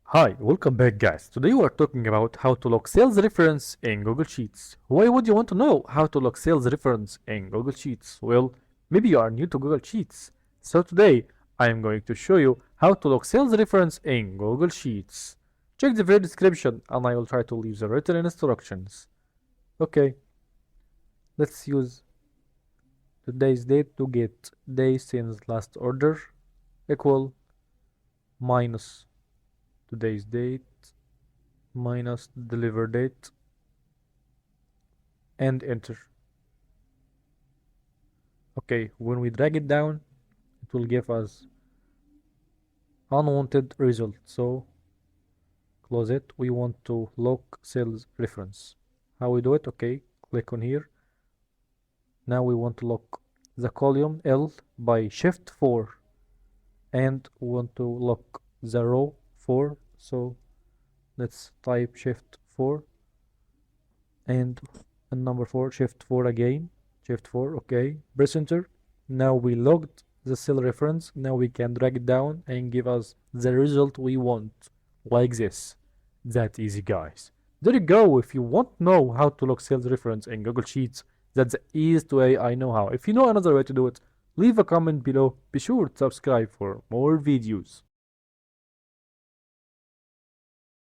Hi, welcome back guys. Today we are talking about how to log sales reference in Google Sheets. Why would you want to know how to log sales reference in Google Sheets? Well, maybe you are new to Google Sheets. So today I am going to show you how to log sales reference in Google Sheets. Check the video description and I will try to leave the written instructions. Okay, let's use today's date to get day since last order equal minus today's date minus deliver date and enter. Okay, when we drag it down it will give us unwanted result, so close it. We want to lock sales reference. How we do it? Okay, click on here. Now we want to lock the column L by shift 4 and we want to lock the row 4, so let's type shift 4 and number 4, shift 4 again, shift 4. Okay, press enter. Now we logged the cell reference. Now we can drag it down and give us the result we want, like this. That easy guys. There you go. If you want to know how to log sales reference in Google Sheets, that's the easiest way I know how. If you know another way to do it, leave a comment below. Be sure to subscribe for more videos.